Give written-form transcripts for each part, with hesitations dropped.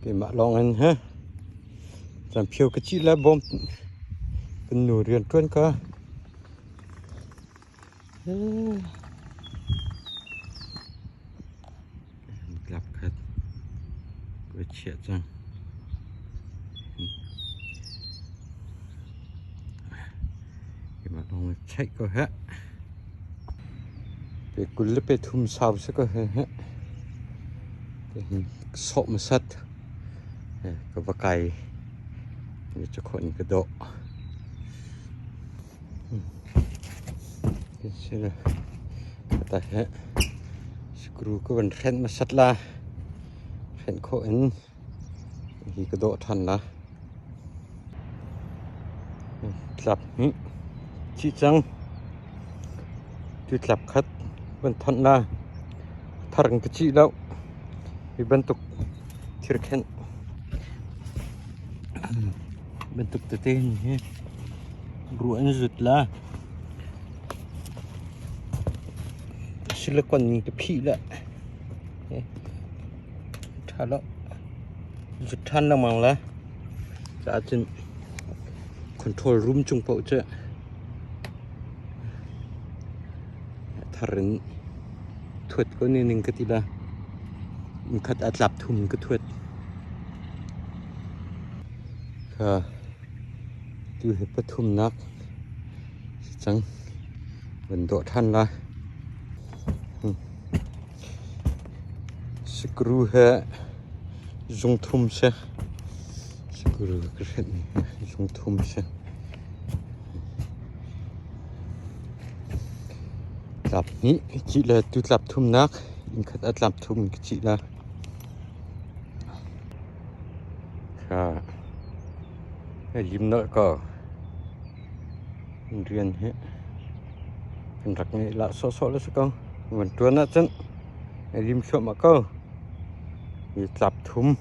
cái mạ lawng anh ha canphiao cái chị là bom cái nụ riêng trên cả gặp khách với chuyện rằng cái mạ lawng chạy có hết cái cùi lấp cái thùng sao sẽ có hết cái sọ mà sắt cái vạc cày cho khỏi cái độ cái sẽ là tại hết screw cái vấn khen mà sắt la khen khỏi thì cái độ thằng là lập chỉ rằng tuyệt lập khách vẫn thằng là thằng cái chỉ đâu vì bên tục thiệt khen bên tục tự tin nhé ruộng rụt là xin là còn cái phỉ lại thà đó rụt than là mong là giá trên control room chung bộ chứ thằng thuật có nên cái gì là mình cắt ắt lạp thùng cái thuật từ hết bắt thùng nát chẳng vẫn độ than là screw hệ dùng thùng xe screw cái hệ dùng thùng xe lạp ní chỉ là từ lạp thùng nát mình cắt ắt lạp thùng chỉ là cái lim nợ cờ riêng hết phần rắc này là số là sao mình tuôn nó chân cái lim sọ mà cơ thì lạp thùng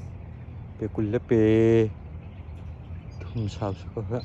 về cùi lấp về thùng sao sao hết